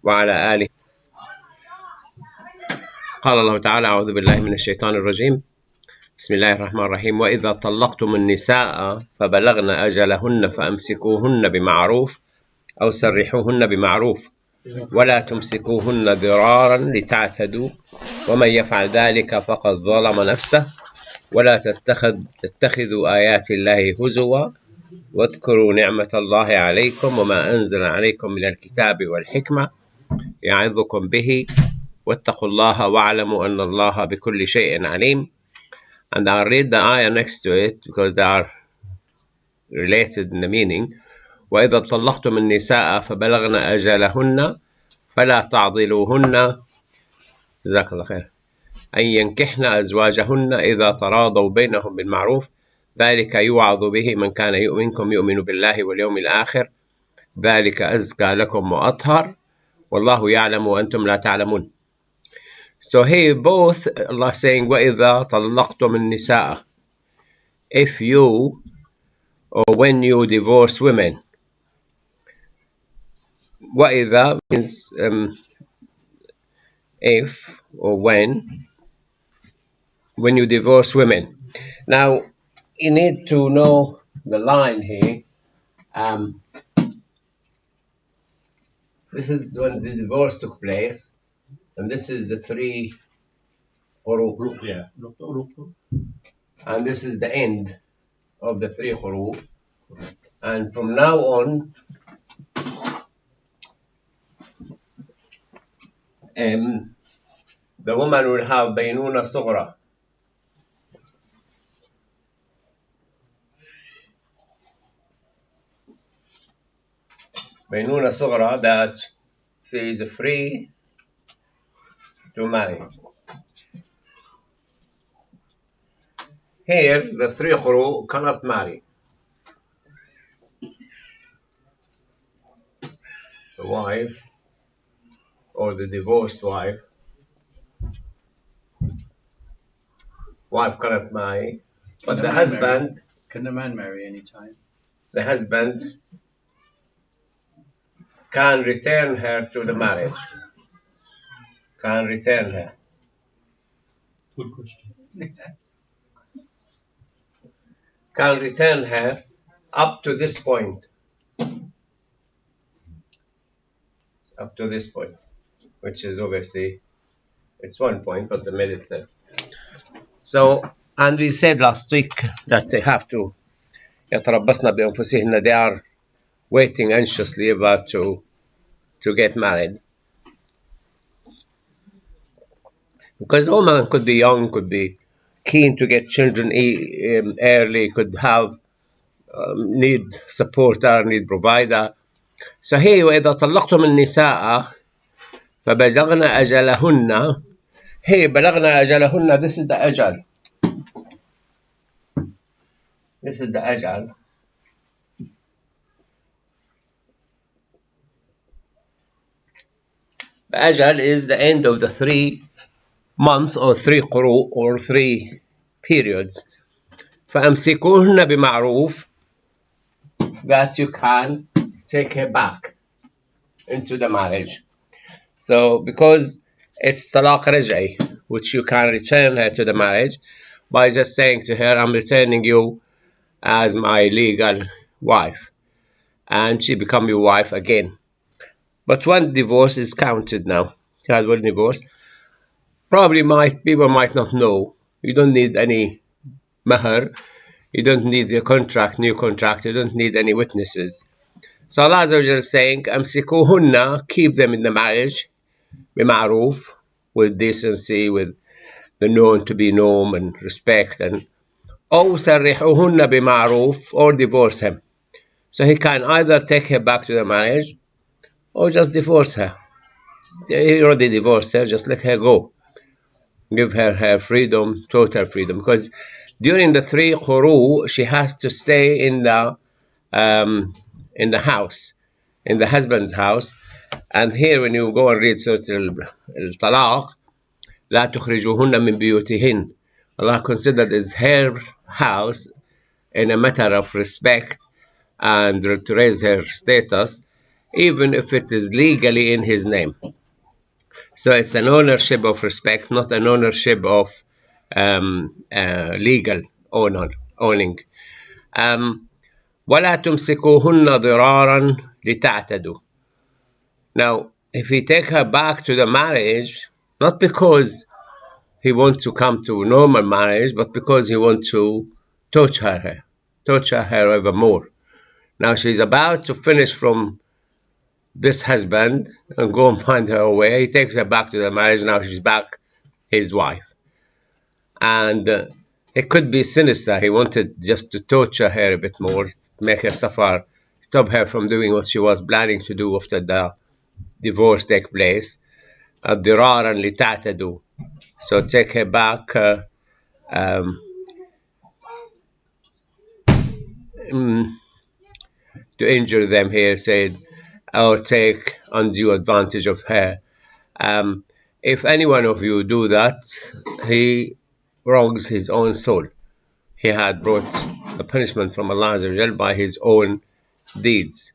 وعلى آله. قال الله تعالى: أعوذ بالله من الشيطان الرجيم. بسم الله الرحمن الرحيم. وإذا طلقتم النساء فبلغن أجلهن فأمسكوهن بمعروف أو سرحوهن بمعروف ولا تمسكوهن ضرارا لتعتدوا ومن يفعل ذلك فقد ظلم نفسه ولا تتخذوا آيات الله هزوا واذكروا نعمة الله عليكم وما أنزل عليكم من الكتاب والحكمة يعظكم به واتقوا الله واعلموا أن الله بكل شيء عليم. And I'll read the ayah next to it because they are related in the meaning. وإذا طلقتم النساء فبلغن أجلهن فلا تعضلوهن جزاك الله خير أن ينكحن أزواجهن إذا تراضوا بينهم بالمعروف ذلك يوعظ به من كان منكم يؤمن بالله واليوم الآخر ذلك أزكى لكم وأطهر والله يعلم وأنتم لا تعلمون. So here both Allah saying وَإِذَا طَلَّقْتُمُ النِّسَاءَ, if you or when you divorce women. وَإِذَا means if or when you divorce women. Now you need to know the line here. This is when the divorce took place. And this is the 3 huruf. Yeah. And this is the end of the 3 huruf. And from now on, the woman will have baynuna sughra. Baynuna sughra, that she is free to marry. Here, the 3 huruf cannot marry. The wife or the divorced wife. Wife cannot marry, but the husband. Can the man marry anytime? The husband can return her to the marriage. Can return her. Good question. Can return her up to this point. Up to this point, which is obviously, it's 1 point, but the middle there. So, and we said last week that they have to يتربصن بأنفسهن, they are waiting anxiously about to get married. Because the woman could be young, could be keen to get children early, could have need supporter, need provider. So here وإذا طلقتم النساء فبلغن أجلهن. Here بلغن أجلهن, this is the ajal. This is the ajal. The ajal is the end of the 3 months or 3 quru or 3 periods. فأمسكوهن بمعروف, that you can take her back into the marriage. So because it's talaq raj'i, which you can return her to the marriage by just saying to her, I'm returning you as my legal wife, and she become your wife again. But one divorce is counted now. You had 1 divorce. Probably people might not know. You don't need any mahar. You don't need a contract, new contract. You don't need any witnesses. So Allah Azza wa Jalla is saying, Amsikuhunna, keep them in the marriage, bima'roof, with decency, with the known to be norm and respect, and أو سرحوهن بمعروف, or divorce him. So he can either take her back to the marriage or just divorce her. He already divorced her, just let her go. Give her her freedom, total freedom, because during the 3 quru she has to stay in the house, in the husband's house. And here when you go and read Surah Al-Talaq, لا تخرجوهن من بيوتهن, Allah considered as her house in a matter of respect and to raise her status. even if it is legally in his name. So it's an ownership of respect, not an ownership of legal owning. وَلَا تُمْسِكُوهُنَّ ضِرَارًا لِتَعْتَدُوا. Now, if he take her back to the marriage, not because he wants to come to normal marriage, but because he wants to torture her ever more. Now she's about to finish from this husband and go and find her away. He takes her back to the marriage. Now she's back his wife. And it could be sinister. He wanted just to torture her a bit more, make her suffer, stop her from doing what she was planning to do after the divorce take place. ضرارا لتعتدوا. So take her back to injure them here, said, or take undue advantage of her. If any one of you do that, he wrongs his own soul. He had brought the punishment from Allah Azza wa Jal by his own deeds.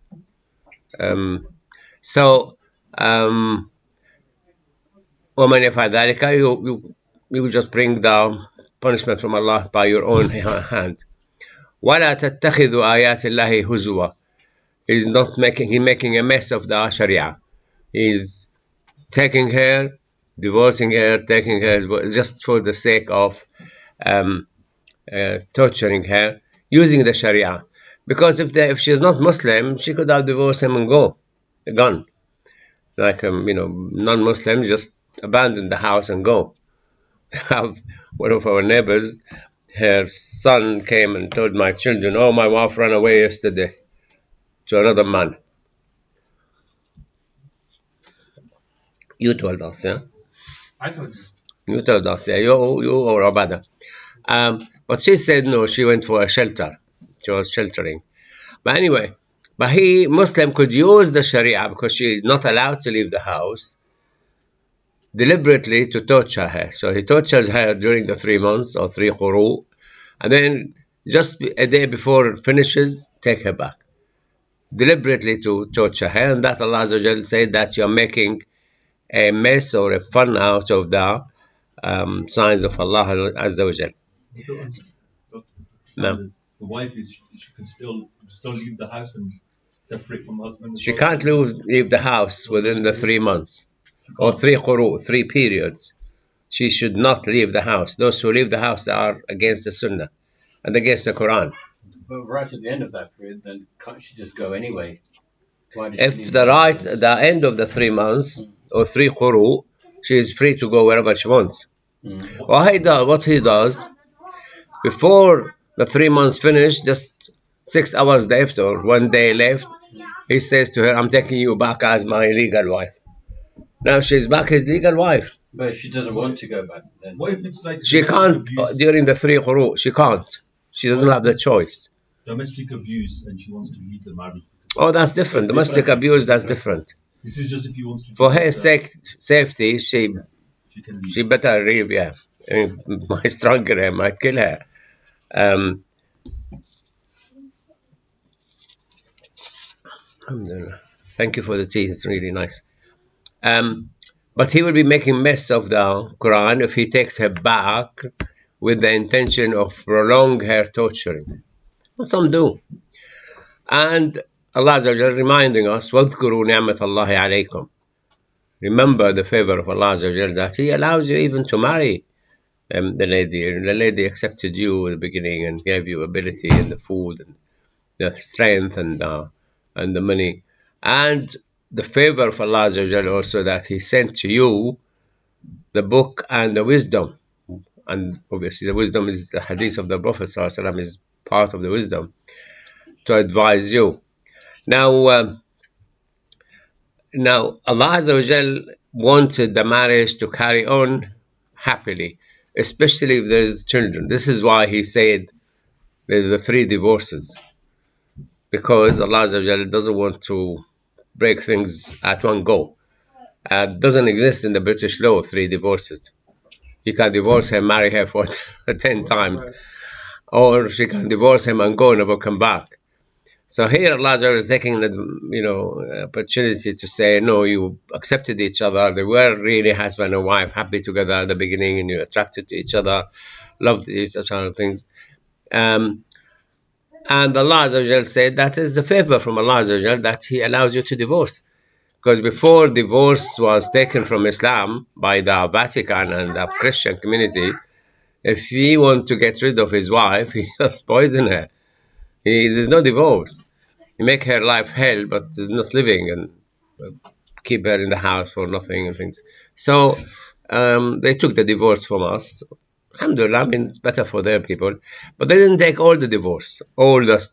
وَمَنْ يَفْعَلْ ذَلِكَ, you will just bring the punishment from Allah by your own hand. وَلَا تَتَّخِذُوا آيَاتِ اللَّهِ هُزُوًا. He's making a mess of the Sharia. He's taking her, divorcing her, taking her just for the sake of torturing her, using the Sharia. Because if she's not Muslim, she could have divorced him and gone. Like non-Muslim, just abandon the house and go. One of our neighbors, her son came and told my children, "Oh, my wife ran away yesterday to another man." You told us, yeah? I told you. You told us, yeah? You or Abada. But she said no, she went for a shelter. She was sheltering. But anyway, Muslim could use the Sharia because she is not allowed to leave the house deliberately to torture her. So he tortures her during the 3 months or 3 quru, and then just a day before it finishes, take her back. Deliberately to torture her, and that Allah Azza wa Jal said that you're making a mess or a fun out of the signs of Allah Azza wa Jal. No. The wife she can still leave the house and separate from the husband. She can't leave the house within the 3 months or 3 quru, 3 periods. She should not leave the house. Those who leave the house are against the Sunnah and against the Quran. But right at the end of that period, then can't she just go anyway? If the end of the 3 months or 3 quru, she is free to go wherever she wants. What he does, before the 3 months finish, just 6 hours left or 1 day left, he says to her, "I'm taking you back as my legal wife." Now she's back his legal wife. But if she doesn't want to go back, then what if it's like she can't during the 3 quru? She can't. She doesn't have the choice. Domestic abuse, and she wants to leave the marriage. Oh, that's different. Domestic abuse, that's different. This is just if you want to. For her safety, she better leave. Yeah, might strangle her, might kill her. Thank you for the tea. It's really nice. But he will be making mess of the Quran if he takes her back with the intention of prolong her torturing. Well, some do. And Allah Azza wa Jal reminding us, وَاذْكُرُوا نِعْمَةَ اللَّهِ عَلَيْكُمْ. Remember the favor of Allah Azza wa Jal, that He allows you even to marry the lady. The lady accepted you at the beginning and gave you ability and the food and the strength and the money. And the favor of Allah Azza wa Jal also, that He sent to you the book and the wisdom. And obviously the wisdom is the hadith of the Prophet ﷺ, is part of the wisdom to advise you. Now Allah Azza wa Jal wanted the marriage to carry on happily, especially if there's children. This is why He said there's the 3 divorces, because Allah Azza wa Jal doesn't want to break things at one go. It doesn't exist in the British law, 3 divorces. You can divorce her, marry her for 10 times, or she can divorce him and go, never come back. So here Allah is taking the opportunity to say, no, you accepted each other. They were really husband and wife, happy together at the beginning, and you attracted to each other, loved each other, things. And Allah said that is a favor from Allah that He allows you to divorce. Because before divorce was taken from Islam by the Vatican and the Christian community, if he want to get rid of his wife, he just poison her. There's no divorce. You make her life hell, but there's not living, and keep her in the house for nothing and things. So they took the divorce from us. Alhamdulillah, I mean, it's better for their people. But they didn't take all the divorce, all the,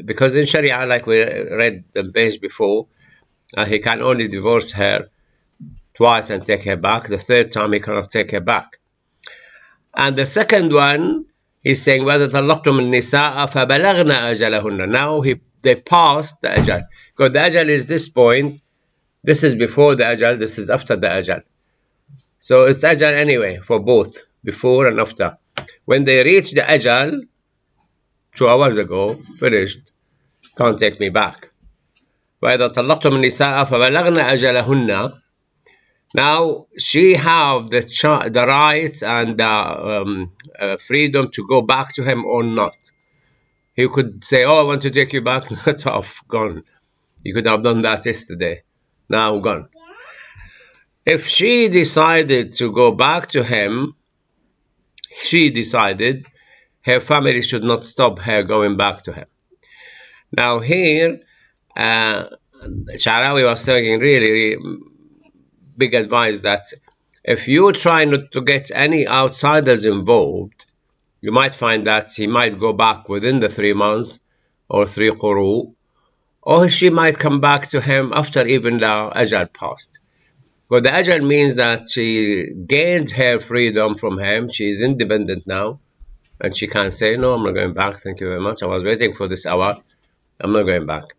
because in Sharia, like we read the page before, he can only divorce her twice and take her back. The third time, he cannot take her back. And the second one, he's saying, whether طَلَّقْتُمُ النِّسَاءَ فَبَلَغْنَا أَجَلَهُنَّ. Now they passed the ajal. Because the ajal is this point. This is before the ajal. This is after the ajal. So it's ajal anyway for both, before and after. When they reach the ajal, 2 hours ago, finished, can't take me back. وَإِذَا طَلَّقْتُمُ النِّسَاءَ فَبَلَغْنَا أَجَلَهُنَّ. Now she have the right and the freedom to go back to him or not. He could say, oh, I want to take you back. That's off, gone. You could have done that yesterday. Now gone. If she decided to go back to him, her family should not stop her going back to him. Now here, Sha'rawi was saying really big advice that if you try not to get any outsiders involved, you might find that he might go back within the 3 months or 3 quru, or she might come back to him after even the ajal passed. But the ajal means that she gained her freedom from him. She is independent now, and she can say, no, I'm not going back. Thank you very much. I was waiting for this hour. I'm not going back.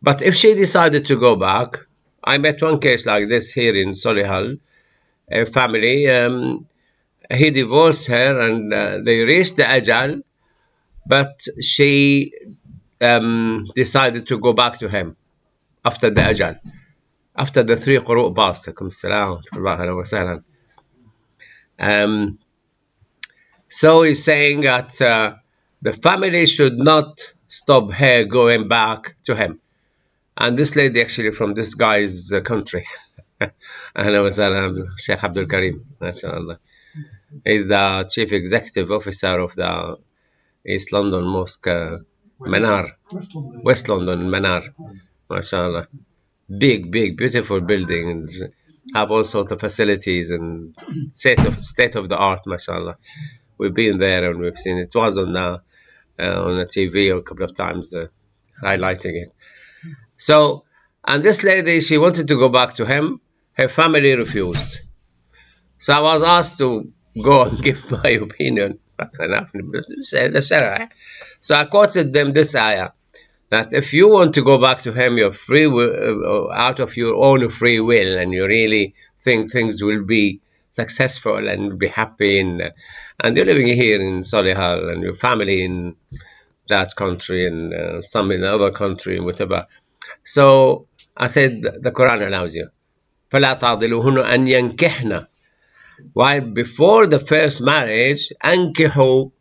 But if she decided to go back, I met one case like this here in Solihull, a family. He divorced her, and they reached the ajal, but she decided to go back to him after the ajal. After the 3 quru passed. So he's saying that the family should not stop her going back to him. And this lady actually from this guy's country. أهلا وسهلا Sheikh Abdul Karim, mashallah. He's the chief executive officer of the East London Mosque, Manar, West London Manar, mashallah. Big, beautiful building, have all sorts of facilities and state of the art, mashallah. We've been there and we've seen it. It was on the TV a couple of times, highlighting it. So, and this lady, she wanted to go back to him. Her family refused. So I was asked to go and give my opinion. So I quoted them this ayah, that if you want to go back to him, you're free out of your own free will, and you really think things will be successful and be happy, and you're living here in Solihull, and your family in that country, and some in another country, and whatever. So I said the Quran allows you. فَلَا تَعْضِلُهُنَّ أَنْ يَنْكِحْنَ. While before the first marriage, أنكحوا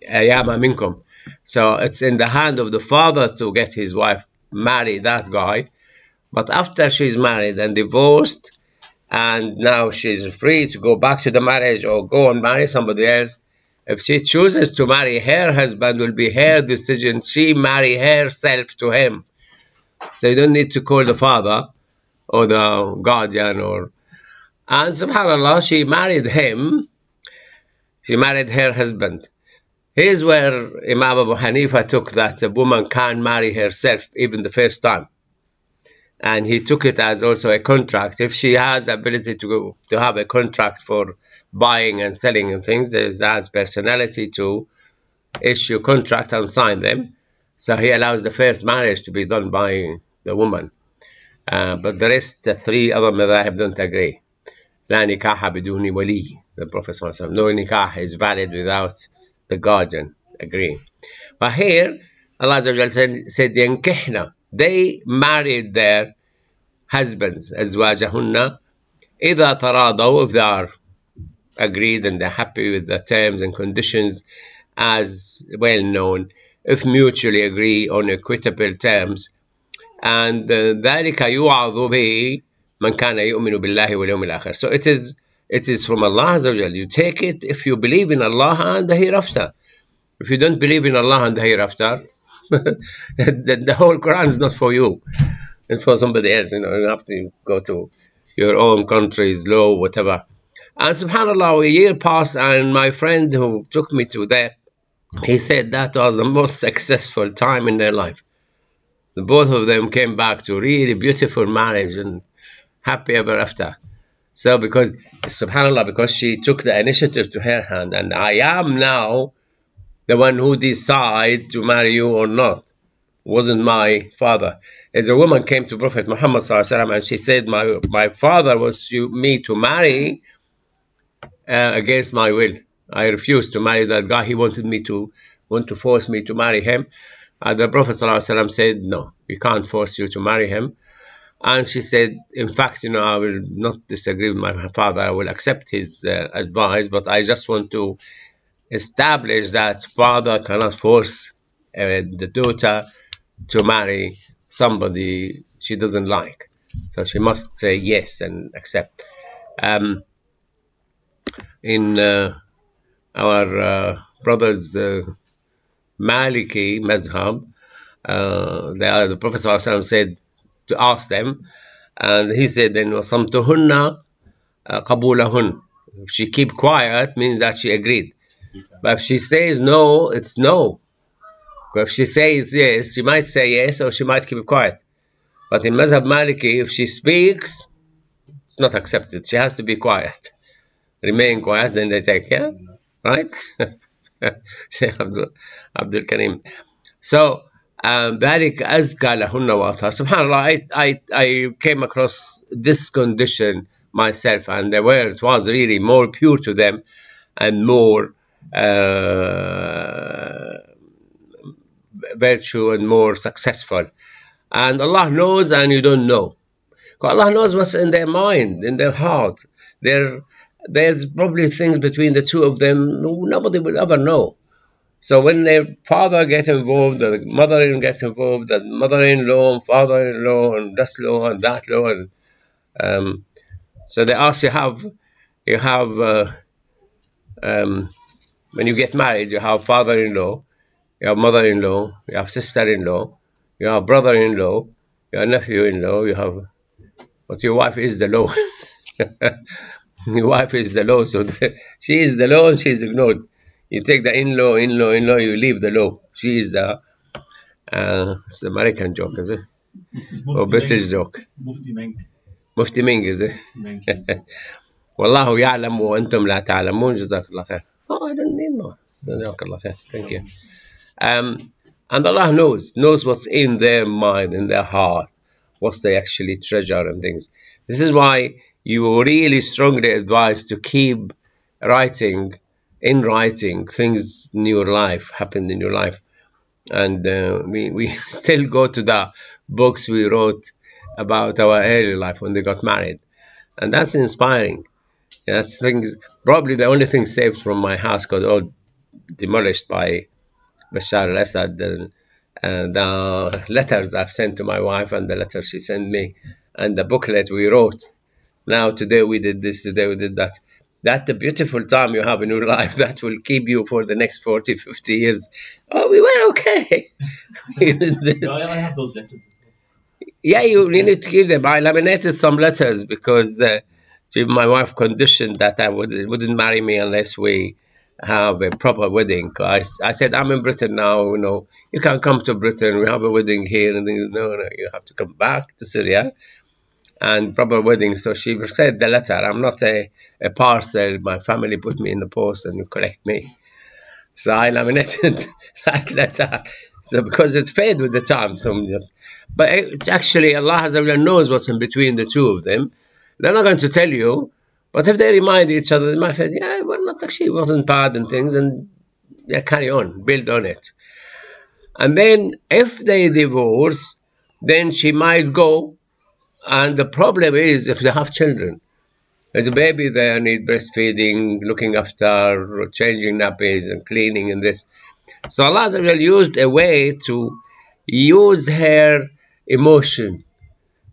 أيام منكم. So it's in the hand of the father to get his wife, marry that guy. But after she's married and divorced, and now she's free to go back to the marriage or go and marry somebody else, if she chooses to marry, her husband will be her decision. She marry herself to him. So you don't need to call the father or the guardian and subhanAllah, she married him. She married her husband. Here's where Imam Abu Hanifa took that a woman can marry herself even the first time. And he took it as also a contract. If she has the ability to have a contract for buying and selling and things, that's personality to issue contract and sign them. So he allows the first marriage to be done by the woman. But the rest, the 3 other madhahib don't agree. لا نكاح بدون ولي. The Prophet ﷺ, no nikah is valid without the guardian agreeing. But here, Allah said, ينكحنا. They married their husbands, أزواجهن, إذا تراضوا, if they are agreed and they're happy with the terms and conditions as well known, if mutually agree on equitable terms. And ذلك يوعظ به من كان يؤمن بالله واليوم الآخر. So it is from Allah Azza wa Jal. You take it if you believe in Allah and the hereafter. If you don't believe in Allah and the hereafter, the whole Quran is not for you. It's for somebody else. You have to go to your own country's law, whatever. And subhanAllah, a year passed, and my friend who took me to that, he said that was the most successful time in their life. The both of them came back to really beautiful marriage and happy ever after. So because, subhanAllah, because she took the initiative to her hand, and I am now the one who decide to marry you or not. Wasn't my father. As a woman came to Prophet Muhammad ﷺ, and she said, my father wants me to marry against my will. I refused to marry that guy. He want to force me to marry him. The Prophet ﷺ said, no, we can't force you to marry him. And she said, in fact, I will not disagree with my father. I will accept his advice, but I just want to establish that father cannot force the daughter to marry somebody she doesn't like. So she must say yes and accept. In our brothers' Maliki Mazhab, the Prophet ﷺ said to ask them, and he said, then وَصَمْتُهُنَّ قَبُولَهُنَّ. If she keep quiet, means that she agreed. But if she says no, it's no. If she says yes, she might say yes, or she might keep quiet. But in Mazhab Maliki, if she speaks, it's not accepted. She has to be quiet. Remain quiet, then they take, yeah? Right? Sheikh Abdul Karim. So, ذلك أزكى لهن وأطهر. SubhanAllah, I came across this condition myself, and it was really more pure to them and more virtue and more successful. And Allah knows and you don't know. Allah knows what's in their mind, in their heart. There's probably things between the two of them nobody will ever know. So when their father gets involved, the mother-in-law gets involved, the mother-in-law, father-in-law, and this law and that law, and so they ask you have when you get married, you have father-in-law, you have mother-in-law, you have sister-in-law, you have brother-in-law, you have nephew-in-law, but your wife is the law. Your wife is the law, so she is the law and she is ignored. You take the in-law, you leave the law. She is the it's American joke, is it? Or British joke? Mufti Ming, is it? Wallahu ya'lam wa antum la ta'lamun. Jazakallah khair. Oh, I didn't need more. Jazakallah khair. Thank you. And Allah knows what's in their mind, in their heart, what they actually treasure and things. This is why you really strongly advise to keep writing things in your life, happened in your life. And we still go to the books we wrote about our early life when they got married. And that's inspiring. That's things, probably the only thing saved from my house, because all demolished by Bashar al-Assad. And the letters I've sent to my wife and the letters she sent me and the booklet we wrote. Now, today we did this, today we did that. That's the beautiful time you have in your life that will keep you for the next 40, 50 years. Oh, we were okay. We did this. I have those letters as well. Yeah, you need to keep them. I laminated some letters because my wife conditioned that I wouldn't marry me unless we have a proper wedding. I said, I'm in Britain now, you can't come to Britain, we have a wedding here. And then, no, you have to come back to Syria and proper wedding. So she said the letter, I'm not a parcel, my family put me in the post and you collect me. So I laminated that letter. So because it's fade with the time, but actually Allah knows what's in between the two of them. They're not going to tell you, But if they remind each other, they might say, yeah, well, not actually, it wasn't bad and things, and yeah, carry on, build on it. And then if they divorce, then she might go. And the problem is if they have children. There's a baby there, need breastfeeding, looking after, changing nappies and cleaning and this. So Allah used a way to use her emotion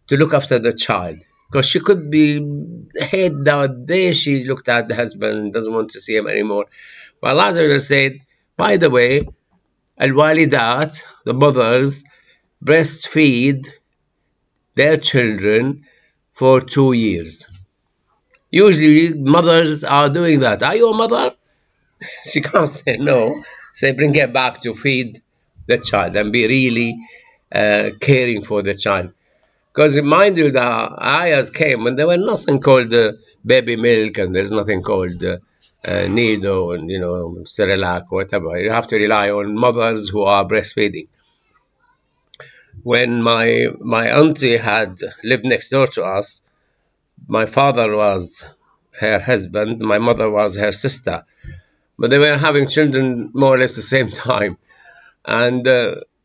to look after the child. Because she could be head that day she looked at the husband, doesn't want to see him anymore. But Allah said, by the way, al-walidat, the mothers, breastfeed their children for 2 years. Usually mothers are doing that. Are you a mother? She can't say no. Say bring her back to feed the child and be really caring for the child. Because remind you, the ayahs came when there were nothing called baby milk, and there's nothing called nido and Cerelac or whatever. You have to rely on mothers who are breastfeeding. When my auntie had lived next door to us, my father was her husband, my mother was her sister, but they were having children more or less the same time. And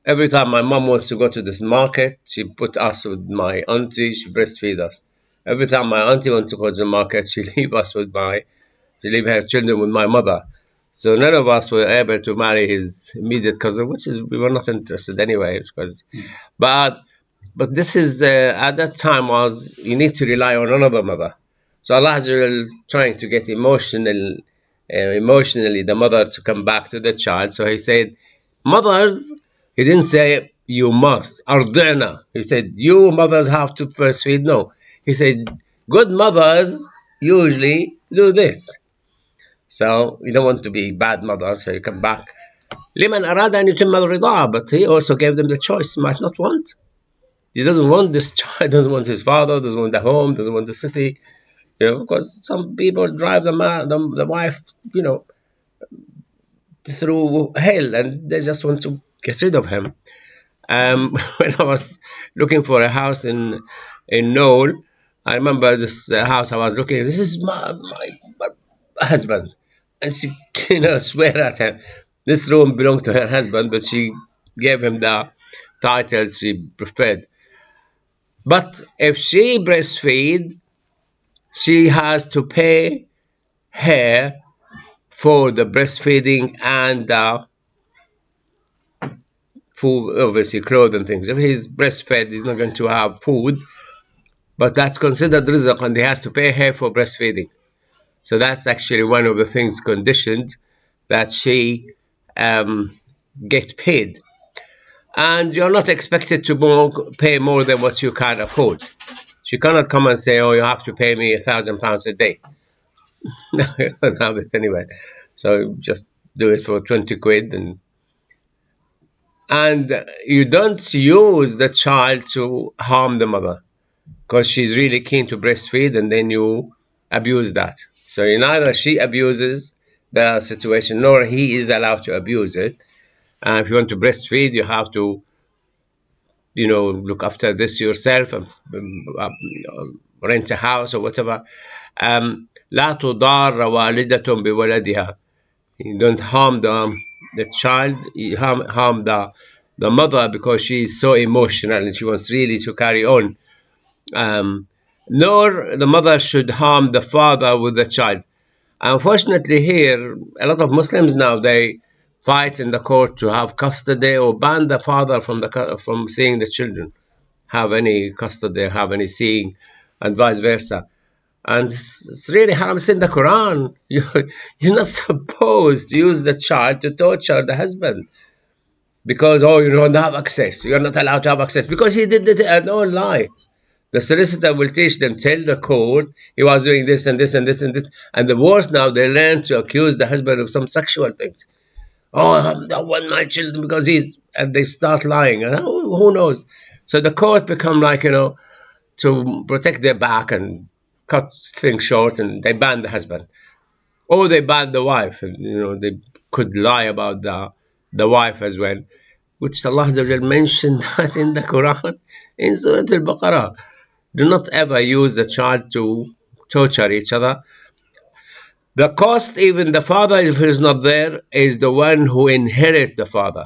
every time my mom wants to go to this market, she put us with my auntie, she breastfeed us. Every time my auntie wants to go to the market, she leave her children with my mother. So none of us were able to marry his immediate cousin, which is, we were not interested anyway. But this is, at that time was, you need to rely on another mother. So Allah is trying to get emotionally the mother to come back to the child. So he said, mothers, he didn't say you must, ardina. He said, you mothers have to breastfeed. No. He said, good mothers usually do this. So you don't want to be bad mother, so you come back. لمن أراد أن يتم الرضاعة, but he also gave them the choice. He might not want. He doesn't want this child, doesn't want his father, doesn't want the home, doesn't want the city. Because some people drive the wife, through hell, and they just want to get rid of him. When I was looking for a house in Knoll, I remember this house I was looking at. This is my husband, and she swear at him. This room belonged to her husband, but she gave him the titles she preferred. But if she breastfeed, she has to pay her for the breastfeeding and food, obviously clothes and things. If he's breastfed, he's not going to have food, but that's considered rizq, and he has to pay her for breastfeeding. So that's actually one of the things conditioned that she get paid. And you're not expected to pay more than what you can afford. She cannot come and say, oh, you have to pay me £1,000 a day. No, you don't have it anyway. So just do it for 20 quid. And you don't use the child to harm the mother, because she's really keen to breastfeed, and then you abuse that. So neither she abuses the situation, nor he is allowed to abuse it. And if you want to breastfeed, you have to, look after this yourself, and rent a house or whatever. لا تضار والدة بولدها. You don't harm the child, you harm the mother, because she is so emotional and she wants really to carry on. Nor the mother should harm the father with the child. Unfortunately here, a lot of Muslims now, they fight in the court to have custody or ban the father from seeing the children, have any custody, have any seeing, and vice versa. And it's really haram. It's in the Quran. You're not supposed to use the child to torture the husband, because, you don't have access. You're not allowed to have access because he did it and all lies. The solicitor will teach them, tell the court, he was doing this and this and this and this. And the worst now, they learn to accuse the husband of some sexual things. Oh, I don't want my children because and they start lying. And who knows? So the court become like, to protect their back and cut things short, and they ban the husband. Or they ban the wife. And, they could lie about the wife as well, which Allah mentioned that in the Quran, in Surah Al-Baqarah. Do not ever use a child to torture each other. The cost, even the father, if he is not there, is the one who inherits the father,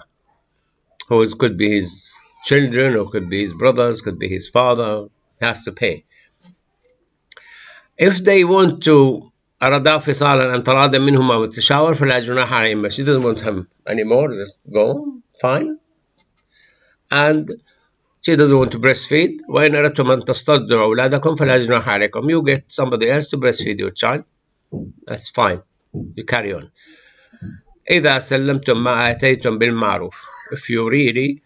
who could be his children, or could be his brothers, could be his father, has to pay. If they want to أردا فصالا أن تراض منهما وتشاور فلا جناح عليهما. She doesn't want him anymore, just go, fine. And she doesn't want to breastfeed. وإن أردتم أن تسترضعوا أولادكم فلا جناح عليكم. You get somebody else to breastfeed your child. That's fine. You carry on. إذا سلمتم ما آتيتم بالمعروف. If you really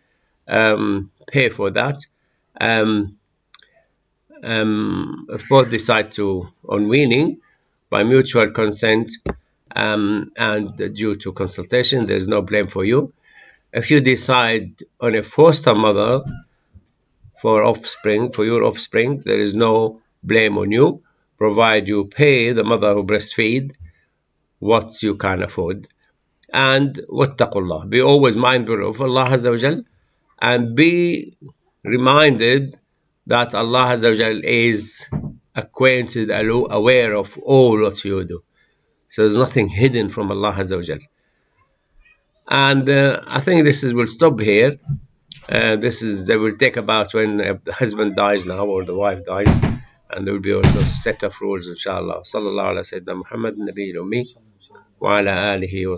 pay for that, if both decide to on weaning by mutual consent and due to consultation, there's no blame for you. If you decide on a foster mother for offspring, for your offspring, there is no blame on you, provided you pay the mother who breastfeed what you can afford. And wattaqullah, be always mindful of Allah Azza wa Jal, and be reminded that Allah Azza wa Jal is acquainted, aware of all what you do. So there's nothing hidden from Allah Azza wa Jal. And I think will stop here. They will take about when the husband dies now or the wife dies, and there will be also a set of rules, inshallah. Sallallahu ala Sayyidina Muhammad, Nabi al-Ummi, wa ala alihi wa